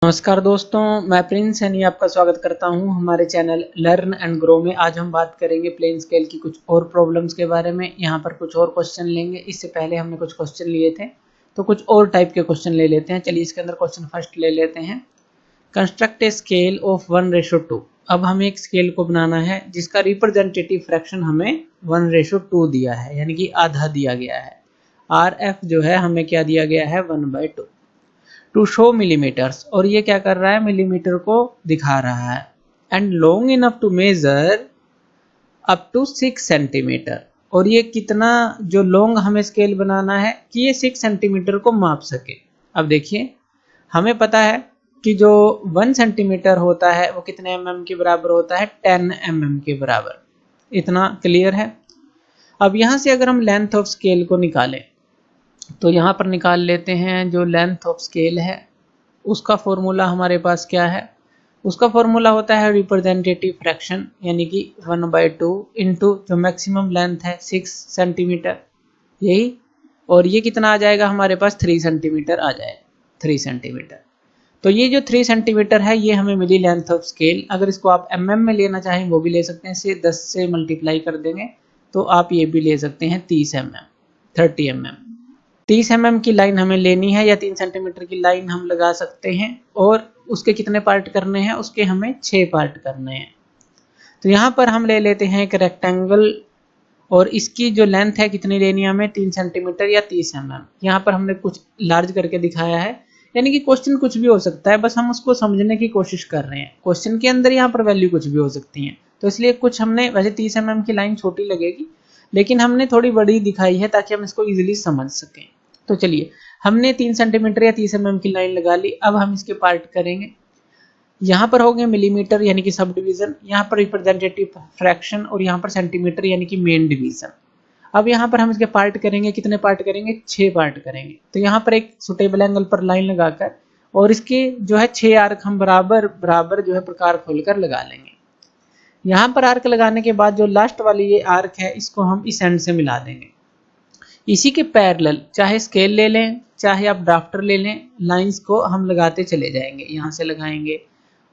नमस्कार दोस्तों, मैं प्रिंस सैनी आपका स्वागत करता हूं हमारे चैनल लर्न एंड ग्रो में। आज हम बात करेंगे प्लेन स्केल की कुछ और प्रॉब्लम्स के बारे में। यहां पर कुछ और क्वेश्चन लेंगे। इससे पहले हमने कुछ क्वेश्चन लिए थे, तो कुछ और टाइप के क्वेश्चन ले लेते हैं। चलिए इसके अंदर क्वेश्चन फर्स्ट ले लेते हैं। Construct a scale of 1:2। अब हमें एक स्केल को बनाना है जिसका रिप्रेजेंटेटिव फ्रैक्शन हमें 1:2 दिया है, यानी कि आधा दिया गया है। RF जो है हमें क्या दिया गया है, 1/2 टू शो मिलीमीटर्स, और ये क्या कर रहा है, मिलीमीटर को दिखा रहा है। And long enough to measure up to 6 centimetre, और ये कितना जो लॉन्ग हमें स्केल बनाना है कि ये 6 सेंटीमीटर को माप सके। अब देखिए हमें पता है कि जो 1 सेंटीमीटर होता है वो कितने mm के बराबर होता है, 10 mm के बराबर। इतना क्लियर है। अब यहाँ से अगर हम लेंथ ऑफ स्केल को निकालें तो यहाँ पर निकाल लेते हैं। जो लेंथ ऑफ स्केल है उसका फॉर्मूला हमारे पास क्या है, उसका फॉर्मूला होता है रिप्रेजेंटेटिव फ्रैक्शन, यानी कि 1/2 इंटू जो मैक्सिमम लेंथ है 6 सेंटीमीटर, यही। और ये कितना आ जाएगा हमारे पास, 3 सेंटीमीटर आ जाएगा, 3 सेंटीमीटर। तो ये जो 3 सेंटीमीटर है ये हमें मिली लेंथ ऑफ स्केल। अगर इसको आप mm में लेना चाहें वो भी ले सकते हैं, इसे 10 से मल्टीप्लाई कर देंगे तो आप ये भी ले सकते हैं 30 mm। 30 mm की लाइन हमें लेनी है, या 3 सेंटीमीटर की लाइन हम लगा सकते हैं। और उसके कितने पार्ट करने हैं, उसके हमें 6 पार्ट करने हैं। तो यहाँ पर हम ले लेते हैं एक रेक्टेंगल, और इसकी जो लेंथ है कितनी लेनी है हमें, 3 सेंटीमीटर या 30 mm। यहाँ पर हमने कुछ लार्ज करके दिखाया है, यानी कि क्वेश्चन कुछ भी हो सकता है, बस हम उसको समझने की कोशिश कर रहे हैं। क्वेश्चन के अंदर यहाँ पर वैल्यू कुछ भी हो सकती है, तो इसलिए कुछ हमने, वैसे 30 mm की लाइन छोटी लगेगी लेकिन हमने थोड़ी बड़ी दिखाई है ताकि हम इसको इजीली समझ सकें। तो चलिए हमने 3 सेंटीमीटर या 30 mm की लाइन लगा ली। अब हम इसके पार्ट करेंगे। यहाँ पर हो गए मिलीमीटर यानी कि सब डिवीजन, यहाँ पर रिप्रेजेंटेटिव फ्रैक्शन, और यहाँ पर सेंटीमीटर यानी कि मेन डिवीजन। अब यहाँ पर हम इसके पार्ट करेंगे, कितने पार्ट करेंगे, 6 पार्ट करेंगे। तो यहाँ पर एक सुटेबल एंगल पर लाइन लगाकर और इसके जो है 6 आर्क हम बराबर बराबर जो है प्रकार खोलकर लगा लेंगे। यहाँ पर आर्क लगाने के बाद जो लास्ट वाली ये आर्क है इसको हम इस एंड से मिला देंगे। इसी के पैरेलल चाहे स्केल ले लें चाहे आप ड्राफ्टर ले लें, लाइंस को हम लगाते चले जाएंगे। यहाँ से लगाएंगे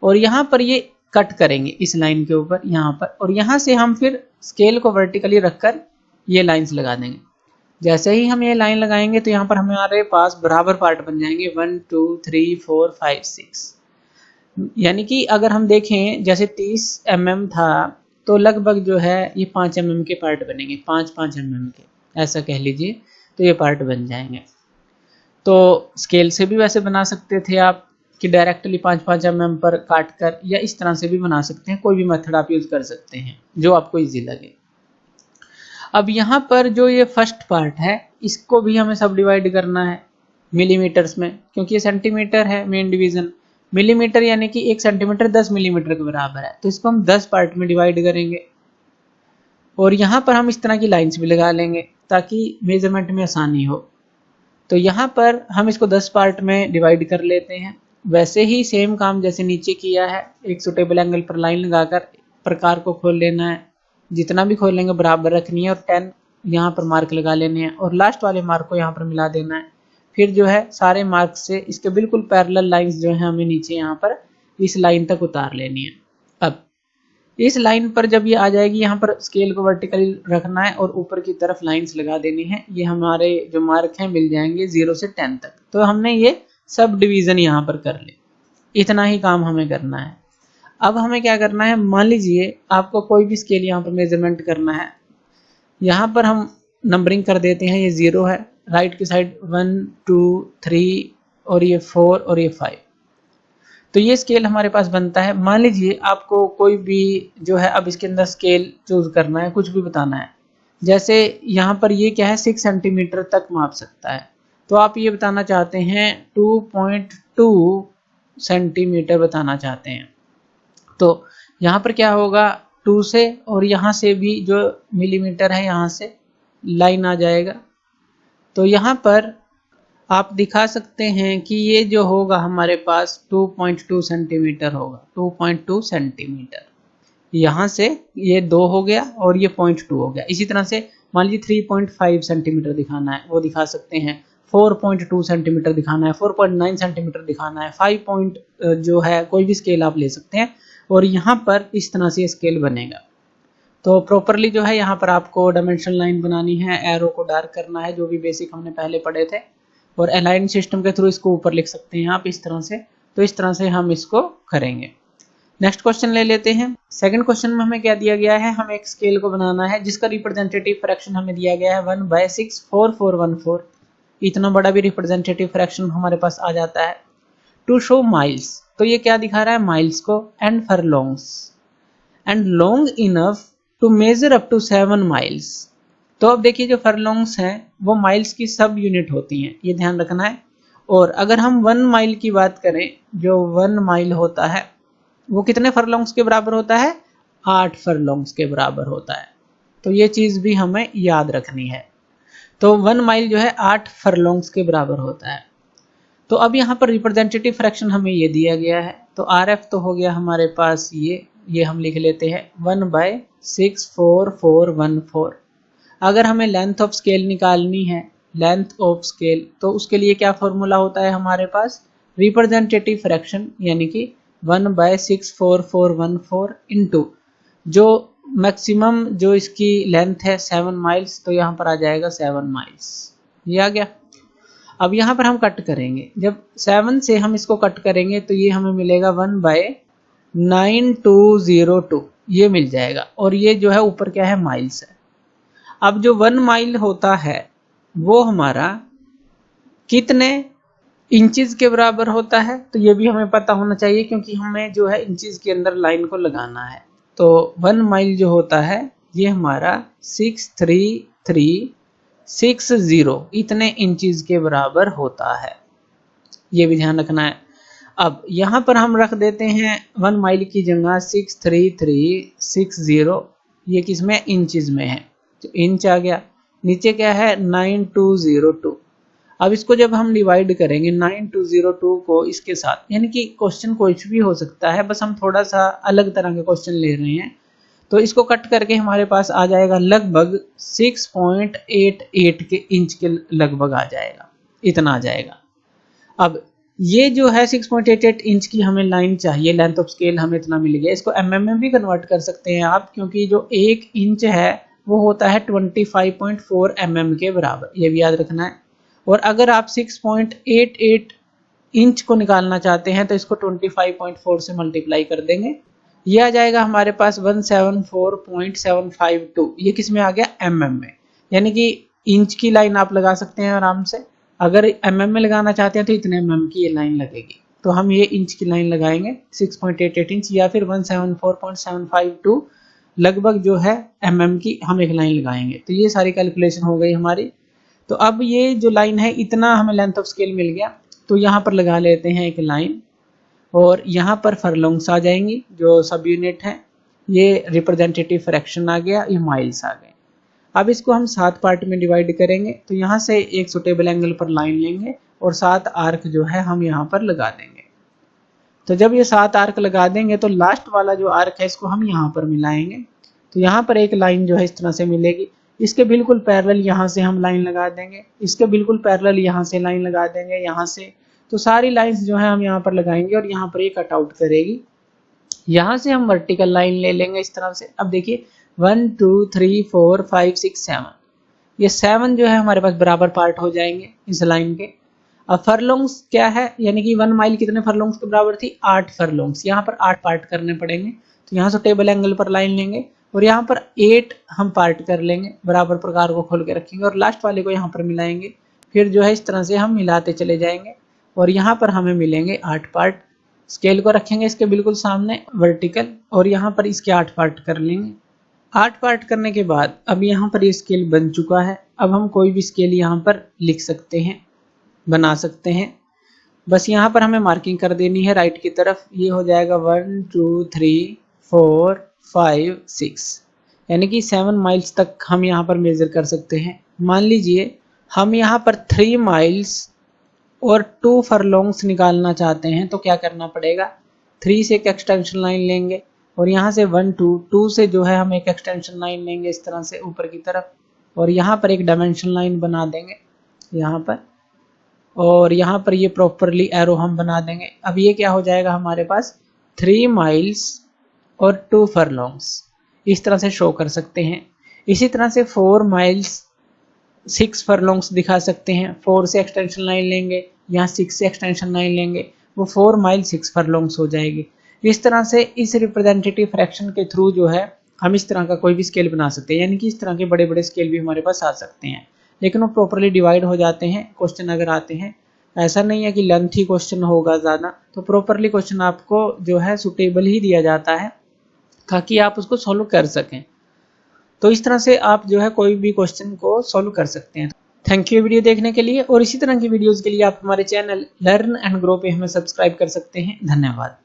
और यहाँ पर ये कट करेंगे इस लाइन के ऊपर यहाँ पर, और यहाँ से हम फिर स्केल को वर्टिकली रखकर ये लाइंस लगा देंगे। जैसे ही हम ये लाइन लगाएंगे तो यहाँ पर हमारे पास बराबर पार्ट बन जाएंगे, 1 2 3 4 5 6। यानी कि अगर हम देखें जैसे 30 mm था तो लगभग जो है ये 5 mm के पार्ट बनेंगे, 5-5 mm के, ऐसा कह लीजिए। तो ये पार्ट बन जाएंगे। तो स्केल से भी वैसे बना सकते थे आप कि डायरेक्टली 5-5 mm पर काट कर, या इस तरह से भी बना सकते हैं। कोई भी मेथड आप यूज कर सकते हैं जो आपको इजी लगे। अब यहाँ पर जो ये फर्स्ट पार्ट है इसको भी हमें सब डिवाइड करना है मिलीमीटर्स में, क्योंकि ये सेंटीमीटर है मेन डिवीजन। मिलीमीटर यानी कि 1 सेंटीमीटर 10 मिलीमीटर के बराबर है, तो इसको हम 10 पार्ट में डिवाइड करेंगे। और यहाँ पर हम इस तरह की लाइंस भी लगा लेंगे ताकि मेजरमेंट में आसानी हो। तो यहाँ पर हम इसको 10 पार्ट में डिवाइड कर लेते हैं। वैसे ही सेम काम जैसे नीचे किया है, एक सुटेबल एंगल पर लाइन लगाकर प्रकार को खोल लेना है, जितना भी खोलेंगे बराबर रखनी है, और 10 यहाँ पर मार्क लगा लेने हैं, और लास्ट वाले मार्क को यहाँ पर मिला देना है। फिर जो है सारे मार्क से इसके बिल्कुल पैरेलल लाइंस जो है हमें नीचे यहाँ पर इस लाइन तक उतार लेनी है। अब इस लाइन पर जब ये आ जाएगी, यहाँ पर स्केल को वर्टिकली रखना है और ऊपर की तरफ लाइंस लगा देनी है। ये हमारे जो मार्क हैं मिल जाएंगे 0 से 10 तक। तो हमने ये सब डिवीजन यहाँ पर कर ले, इतना ही काम हमें करना है। अब हमें क्या करना है, मान लीजिए आपको कोई भी स्केल यहाँ पर मेजरमेंट करना है। यहाँ पर हम नंबरिंग कर देते हैं, ये 0 है, राइट की साइड 1 2 3 और ये 4 और ये 5। तो ये स्केल हमारे पास बनता है। मान लीजिए आपको कोई भी जो है अब इसके अंदर स्केल चूज करना है, कुछ भी बताना है। जैसे यहाँ पर ये क्या है, 6 सेंटीमीटर तक माप सकता है, तो आप ये बताना चाहते हैं 2.2 सेंटीमीटर बताना चाहते हैं। तो यहाँ पर क्या होगा, 2 से और यहाँ से भी जो मिलीमीटर है यहाँ से लाइन आ जाएगा। तो यहाँ पर आप दिखा सकते हैं कि ये जो होगा हमारे पास 2.2 सेंटीमीटर होगा, 2.2 सेंटीमीटर। यहाँ से ये 2 हो गया और ये 0.2 हो गया। इसी तरह से मान लीजिए 3.5 सेंटीमीटर दिखाना है, वो दिखा सकते हैं। 4.2 सेंटीमीटर दिखाना है, 4.9 सेंटीमीटर दिखाना है, 5 पॉइंट जो है कोई भी स्केल आप ले सकते हैं और यहाँ पर इस तरह से स्केल बनेगा। तो प्रॉपरली जो है यहाँ पर आपको डायमेंशन लाइन बनानी है, एरो को डार्क करना है, जो भी बेसिक हमने पहले पढ़े थे, और अलाइन सिस्टम के थ्रू इसको ऊपर लिख सकते हैं आप इस तरह से। तो इस तरह से हम इसको करेंगे। नेक्स्ट क्वेश्चन ले लेते हैं। सेकंड क्वेश्चन में हमें क्या दिया गया है, हमें एक स्केल को बनाना है जिसका रिप्रेजेंटेटिव फ्रैक्शन हमें दिया गया है 1/64414। इतना बड़ा भी रिप्रेजेंटेटिव फ्रैक्शन हमारे पास आ जाता है। टू शो माइल्स, तो ये क्या दिखा रहा है, माइल्स को, and furlongs and long enough to measure up to 7 miles. तो अब देखिए जो फरलोंग्स हैं वो माइल्स की सब यूनिट होती हैं, ये ध्यान रखना है। और अगर हम 1 माइल की बात करें, जो 1 माइल होता है वो कितने फरलोंग्स के बराबर होता है, 8 फरलोंग्स के बराबर होता है। तो ये चीज भी हमें याद रखनी है। तो 1 माइल जो है 8 फरलोंग्स के बराबर होता है। तो अब यहाँ पर रिप्रेजेंटेटिव फ्रैक्शन हमें ये दिया गया है। तो आर एफ तो हो गया हमारे पास ये हम लिख लेते हैं 1/64414। अगर हमें लेंथ ऑफ स्केल निकालनी है, लेंथ ऑफ स्केल, तो उसके लिए क्या फॉर्मूला होता है हमारे पास, रिप्रेजेंटेटिव फ्रैक्शन यानी कि 1/64414 इंटू जो मैक्सिमम जो इसकी लेंथ है 7 माइल्स, तो यहाँ पर आ जाएगा 7 माइल्स। ये आ गया। अब यहाँ पर हम कट करेंगे, जब 7 से हम इसको कट करेंगे तो ये हमें मिलेगा 1/9202, ये मिल जाएगा। और ये जो है ऊपर क्या है, माइल्स है। अब जो 1 माइल होता है वो हमारा कितने इंचेस के बराबर होता है, तो ये भी हमें पता होना चाहिए क्योंकि हमें जो है इंचेस के अंदर लाइन को लगाना है। तो 1 माइल जो होता है ये हमारा 63360 इतने इंचेस के बराबर होता है, ये भी ध्यान रखना है। अब यहाँ पर हम रख देते हैं 1 माइल की जगह 63360, ये किस में, इंचेस में है, तो इंच आ गया। नीचे क्या है, 9202। अब इसको जब हम डिवाइड करेंगे 9202 को इसके साथ, यानी कि क्वेश्चन कुछ भी हो सकता है, बस हम थोड़ा सा अलग तरह के क्वेश्चन ले रहे हैं। तो इसको कट करके हमारे पास आ जाएगा लगभग 6.88 के इंच के लगभग आ जाएगा, इतना आ जाएगा। अब ये जो है 6.88 इंच की हमें लाइन चाहिए, लेंथ ऑफ स्केल हमें इतना मिल गया। इसको एमएम में भी कन्वर्ट कर सकते हैं आप, क्योंकि जो 1 इंच है वो होता है 25.4 mm के बराबर, ये भी याद रखना है। और अगर आप 6.88 इंच को निकालना चाहते हैं तो इसको 25.4 से मल्टीप्लाई कर देंगे, ये आ जाएगा हमारे पास 174.752। ये किस में आ गया, mm में, यानी कि इंच की लाइन आप लगा सकते हैं आराम से। अगर mm में लगाना चाहते हैं तो इतने mm की ये लाइन लगेगी, तो हम ये इंच की लाइन लगाएंगे 6.88 इंच या फिर 174.752 लगभग जो है mm की हम एक लाइन लगाएंगे। तो ये सारी कैलकुलेशन हो गई हमारी। तो अब ये जो लाइन है इतना हमें लेंथ ऑफ स्केल मिल गया, तो यहाँ पर लगा लेते हैं एक लाइन, और यहाँ पर फरलोंग्स आ जाएंगी जो सब यूनिट है। ये रिप्रेजेंटेटिव फ्रैक्शन आ गया, ये माइल्स आ गए। अब इसको हम 7 पार्ट में डिवाइड करेंगे। तो यहाँ से एक सुटेबल एंगल पर लाइन लेंगे और 7 आर्क जो है हम यहाँ पर लगा देंगे। तो जब ये 7 आर्क लगा देंगे तो लास्ट वाला जो आर्क है इसको हम यहाँ पर मिलाएंगे। तो यहाँ पर एक लाइन जो है इस तरह से मिलेगी, इसके बिल्कुल पैरेलल यहाँ से हम लाइन लगा देंगे, इसके बिल्कुल पैरेलल यहाँ से लाइन लगा देंगे, यहाँ से। तो सारी लाइंस जो है हम यहाँ पर लगाएंगे और यहाँ पर ये कट आउट करेगी। यहाँ से हम वर्टिकल लाइन ले लेंगे इस तरह से। अब देखिए 1 2 3 4 5 6 7, ये 7 जो है हमारे पास बराबर पार्ट हो जाएंगे इस लाइन के। अब फरलोंग्स क्या है, यानी कि 1 माइल कितने फरलोंग्स के बराबर थी, 8 फरलोंग्स। यहाँ पर 8 पार्ट करने पड़ेंगे। तो यहाँ से टेबल एंगल पर लाइन लेंगे और यहाँ पर 8 हम पार्ट कर लेंगे, बराबर प्रकार को खोल के रखेंगे और लास्ट वाले को यहाँ पर मिलाएंगे। फिर जो है इस तरह से हम मिलाते चले जाएंगे और यहाँ पर हमें मिलेंगे 8 पार्ट। स्केल को रखेंगे इसके बिल्कुल सामने वर्टिकल और यहाँ पर इसके 8 पार्ट कर लेंगे। 8 पार्ट करने के बाद अब यहाँ पर ये स्केल बन चुका है। अब हम कोई भी स्केल यहाँ पर लिख सकते हैं, बना सकते हैं। बस यहाँ पर हमें मार्किंग कर देनी है राइट की तरफ। ये हो जाएगा 1 2 3 4 5 6, यानी कि 7 माइल्स तक हम यहाँ पर मेजर कर सकते हैं। मान लीजिए हम यहाँ पर 3 माइल्स और 2 फरलोंग्स निकालना चाहते हैं, तो क्या करना पड़ेगा, 3 से एक एक्सटेंशन लाइन लेंगे और यहाँ से 1 2 से जो है हम एक एक्सटेंशन लाइन लेंगे इस तरह से ऊपर की तरफ और यहाँ पर एक डायमेंशन लाइन बना देंगे यहाँ पर। और यहाँ पर ये प्रॉपरली एरो हम बना देंगे। अब ये क्या हो जाएगा हमारे पास 3 माइल्स और 2 फरलॉन्ग्स इस तरह से शो कर सकते हैं। इसी तरह से 4 माइल्स 6 फरलॉन्ग्स दिखा सकते हैं। 4 से एक्सटेंशन लाइन लेंगे, यहाँ 6 से एक्सटेंशन लाइन लेंगे, वो 4 माइल 6 फरलॉन्ग्स हो जाएगी। इस तरह से इस रिप्रेजेंटेटिव फ्रैक्शन के थ्रू जो है हम इस तरह का कोई भी स्केल बना सकते हैं, यानी कि इस तरह के बड़े बड़े स्केल भी हमारे पास आ सकते हैं, लेकिन वो प्रॉपरली डिवाइड हो जाते हैं क्वेश्चन अगर आते हैं। ऐसा नहीं है कि लेंथी क्वेश्चन होगा ज़्यादा, तो प्रॉपरली क्वेश्चन आपको जो है सुटेबल ही दिया जाता है ताकि आप उसको सॉल्व कर सकें। तो इस तरह से आप जो है कोई भी क्वेश्चन को सॉल्व कर सकते हैं। थैंक यू वीडियो देखने के लिए, और इसी तरह की वीडियोस के लिए आप हमारे चैनल लर्न एंड ग्रो पे हमें सब्सक्राइब कर सकते हैं। धन्यवाद।